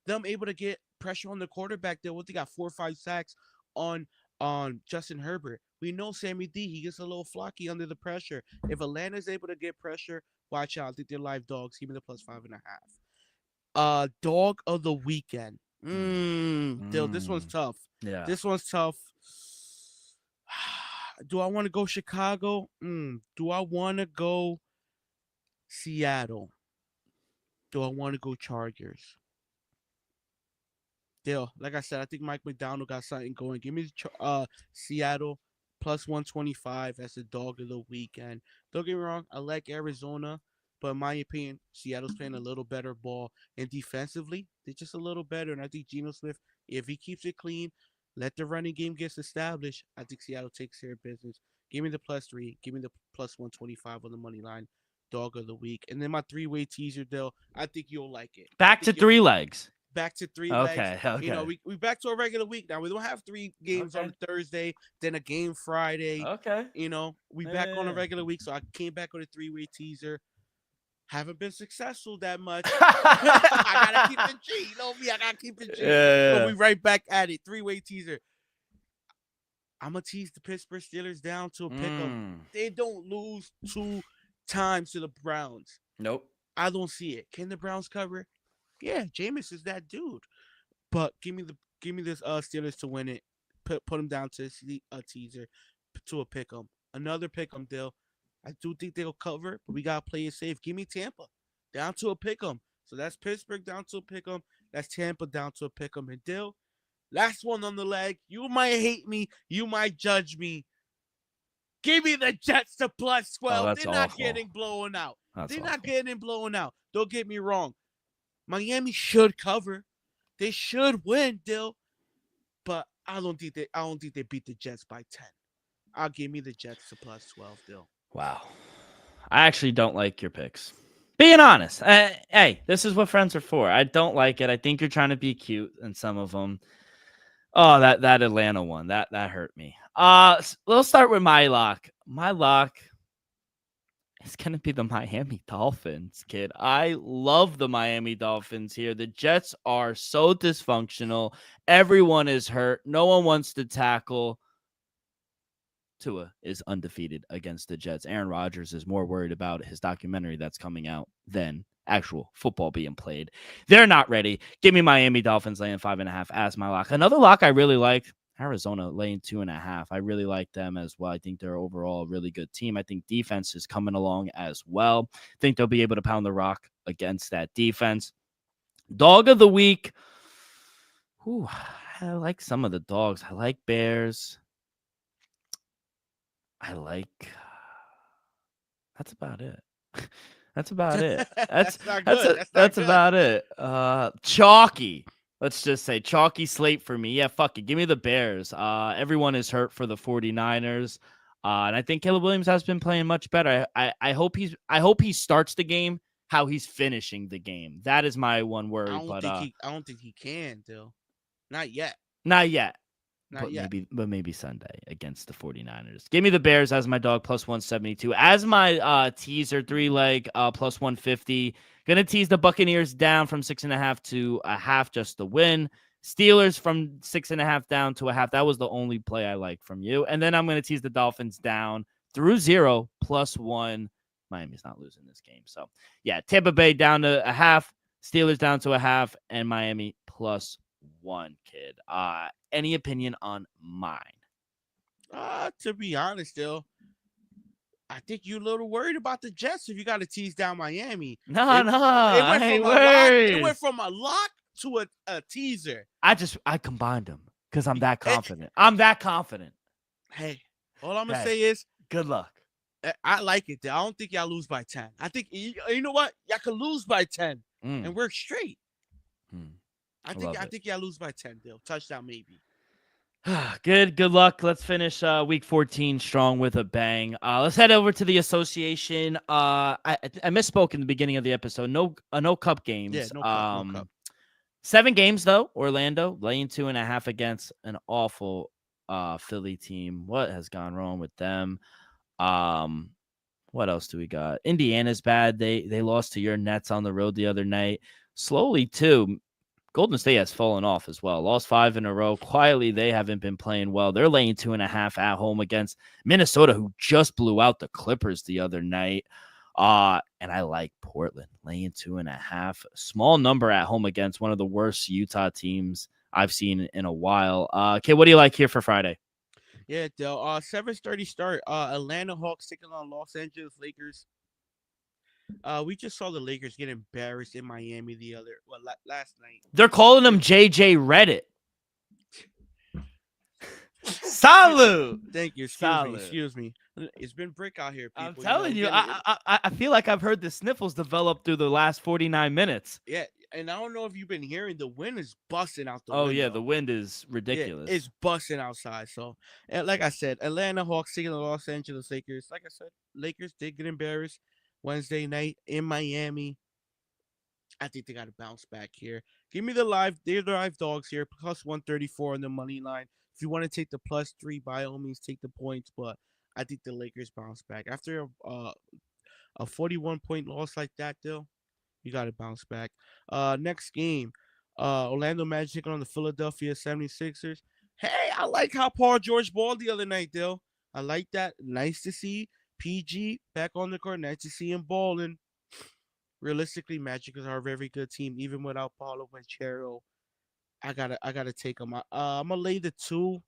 Them able to get pressure on the quarterback there. What they got 4 or 5 sacks on Justin Herbert. We know Sammy D, he gets a little flocky under the pressure. If Atlanta's able to get pressure, watch out. I think they're live dogs. Give me the +5.5. Dog of the weekend. Dill, this one's tough. Yeah. This one's tough. Do I want to go Chicago? Do I want to go Seattle? Do I want to go Chargers? Dill, like I said, I think Mike McDonald got something going. Give me Seattle +125 as the dog of the weekend. Don't get me wrong, I like Arizona, but in my opinion, Seattle's playing a little better ball. And defensively, they're just a little better. And I think Geno Smith, if he keeps it clean, let the running game get established, I think Seattle takes care of business. Give me the +3. Give me the +125 on the money line. Dog of the week. And then my 3-way teaser, Dill, I think you'll like it. Back to 3 legs. Back to 3 legs. Okay. We back to a regular week now. We don't have 3 games on Thursday, then a game Friday. Okay. We back on a regular week, so I came back with a 3-way teaser. Haven't been successful that much. I gotta keep it G. You know me, I gotta keep it G. Yeah. So we right back at it. 3-way teaser. I'm gonna tease the Pittsburgh Steelers down to a pick-up. They don't lose 2 times to the Browns. Nope. I don't see it. Can the Browns cover? Yeah, Jameis is that dude. But give me the Give me this Steelers to win it. Put them down to a teaser, to a pick 'em. Another pick 'em, Dill. I do think they'll cover, but we gotta play it safe. Give me Tampa down to a pick 'em. So that's Pittsburgh down to a pick 'em. That's Tampa down to a pick 'em. And Dill, last one on the leg. You might hate me. You might judge me. Give me the Jets to plus 12. That's They're awful. not getting blown out. That's They're awful. not getting blown out. Don't get me wrong. Miami should cover. They should win, Dill. But I don't think they beat the Jets by 10. I'll give me the Jets to plus 12, Dill. Wow. I actually don't like your picks. Being honest. Hey, this is what friends are for. I don't like it. I think you're trying to be cute in some of them. Oh, that Atlanta one. That hurt me. We'll start with my lock. My lock is going to be the Miami Dolphins, kid. I love the Miami Dolphins here. The Jets are so dysfunctional. Everyone is hurt. No one wants to tackle. Tua is undefeated against the Jets. Aaron Rodgers is more worried about his documentary that's coming out than actual football being played. They're not ready. Give me Miami Dolphins laying 5.5 as my lock. Another lock I really liked, Arizona laying 2.5. I really like them as well. I think they're overall a really good team. I think defense is coming along as well. I think they'll be able to pound the rock against that defense. Dog of the week. Ooh, I like some of the dogs. I like Bears. That's about it. That's about it. That's about it. Chalky. Let's just say chalky slate for me. Yeah, fuck it. Give me the Bears. Everyone is hurt for the 49ers. And I think Caleb Williams has been playing much better. I hope he starts the game how he's finishing the game. That is my one worry. I don't think he can, Dill. Not yet. But maybe Sunday against the 49ers. Give me the Bears as my dog plus 172. As my teaser 3-leg plus 150. Gonna tease the Buccaneers down from 6.5 to a half just to win. Steelers from 6.5 down to a half. That was the only play I liked from you. And then I'm gonna tease the Dolphins down through 0 plus 1. Miami's not losing this game. So yeah, Tampa Bay down to a half, Steelers down to a half, and Miami plus 1, kid. Any opinion on mine? To be honest, Dill, I think you're a little worried about the Jets if you got to tease down Miami. It went from a lock to a teaser. I combined them because I'm that confident. Hey, all I'm gonna say is good luck. I like it. I don't think y'all lose by 10. I think you know what? Y'all could lose by 10 and we're straight. I think y'all lose by 10, Dill. Touchdown maybe. Good luck. Let's finish week 14 strong with a bang. Let's head over to the association. I misspoke in the beginning of the episode. No cup games. Yeah, no cup. 7 games though. Orlando laying 2.5 against an awful Philly team. What has gone wrong with them? What else do we got? Indiana's bad. They lost to your Nets on the road the other night. Slowly too. Golden State has fallen off as well. Lost 5 in a row. Quietly, they haven't been playing well. They're laying 2.5 at home against Minnesota, who just blew out the Clippers the other night. And I like Portland laying 2.5. Small number at home against one of the worst Utah teams I've seen in a while. Okay, what do you like here for Friday? Yeah, Del. 7:30 start. Atlanta Hawks taking on Los Angeles Lakers. We just saw the Lakers get embarrassed in Miami last night. They're calling him JJ Reddit. Salute. Thank you. Excuse me. It's been brick out here, people. I'm telling you, I feel like I've heard the sniffles develop through the last 49 minutes. Yeah, and I don't know if you've been hearing the wind is busting out the window. window. Yeah, the wind is ridiculous. Yeah, it's busting outside. So, and like I said, Atlanta Hawks taking the Los Angeles Lakers. Like I said, Lakers did get embarrassed Wednesday night in Miami. I think they got to bounce back here. Give me the live dogs here, plus 134 on the money line. If you want to take the plus 3, by all means, take the points. But I think the Lakers bounce back. After a 41-point loss like that, Dill, you got to bounce back. Next game, Orlando Magic on the Philadelphia 76ers. Hey, I like how Paul George balled the other night, Dill. I like that. Nice to see PG back on the court. Nice to see him balling. Realistically, Magic are a very good team, even without Paulo Banchero I gotta take them. I'm gonna lay the 2.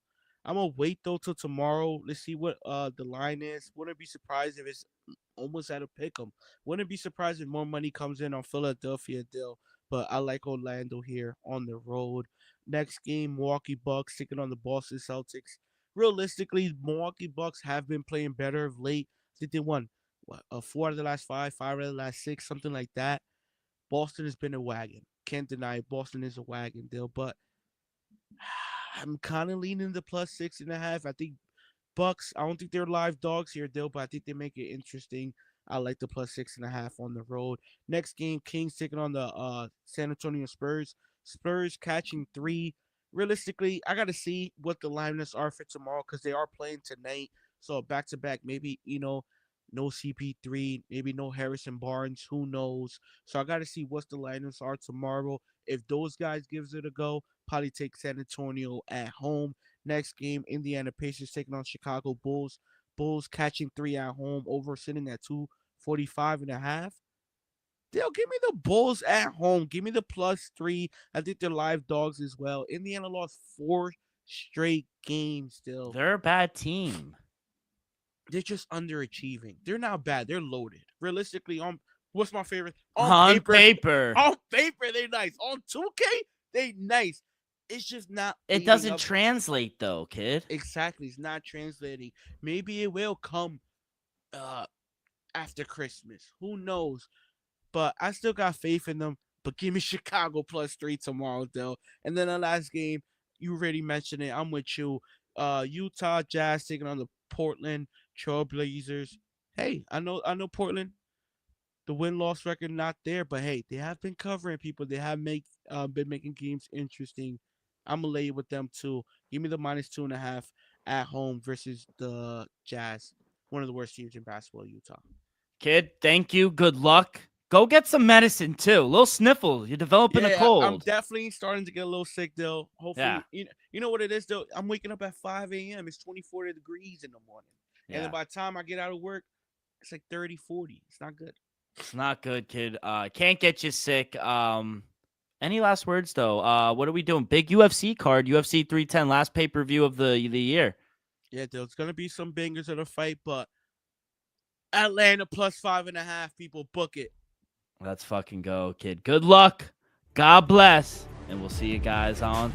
I'm gonna wait though till tomorrow. Let's see what the line is. Wouldn't be surprised if it's almost at a pick 'em. Wouldn't be surprised if more money comes in on Philadelphia deal. But I like Orlando here on the road. Next game, Milwaukee Bucks taking on the Boston Celtics. Realistically, Milwaukee Bucks have been playing better of late. I think they won 4 out of the last 5, 5 out of the last 6, something like that. Boston has been a wagon. Can't deny it. Boston is a wagon deal, but I'm kind of leaning the +6.5. I think Bucks. I don't think they're live dogs here, Dill, but I think they make it interesting. I like the +6.5 on the road. Next game, Kings taking on the San Antonio Spurs. Spurs catching 3. Realistically, I got to see what the lineups are for tomorrow because they are playing tonight. So back to back, maybe no CP3, maybe no Harrison Barnes. Who knows? So I got to see what the lineups are tomorrow. If those guys gives it a go, probably take San Antonio at home. Next game, Indiana Pacers taking on Chicago Bulls. Bulls catching 3 at home, over sitting at 245.5. They'll give me the Bulls at home. Give me the +3. I think they're live dogs as well. Indiana lost 4 straight games still. They're a bad team. They're just underachieving. They're not bad. They're loaded. Realistically, what's my favorite? On paper. On paper, they nice. On 2K, they nice. It's just not. It doesn't translate though, kid. Exactly. It's not translating. Maybe it will come after Christmas. Who knows? But I still got faith in them. But give me Chicago +3 tomorrow, though. And then the last game, you already mentioned it. I'm with you. Utah Jazz taking on the Portland Trailblazers. Hey, I know Portland. The win-loss record not there, but hey, they have been covering people. They have been making games interesting. I'm gonna lay with them too. Give me the -2.5 at home versus the Jazz, one of the worst teams in basketball, Utah. Kid, thank you. Good luck. Go get some medicine too. A little sniffle. You're developing a cold. I'm definitely starting to get a little sick, though. Hopefully, you know what it is, though. I'm waking up at 5 a.m. It's 24 degrees in the morning, and then by the time I get out of work, it's like 30, 40. It's not good. It's not good, kid. Can't get you sick. Any last words though? What are we doing? Big UFC card, UFC 310, last pay-per-view of the year. Yeah, there's gonna be some bangers of the fight, but Atlanta +5.5. People book it. Let's fucking go, kid. Good luck. God bless. And we'll see you guys on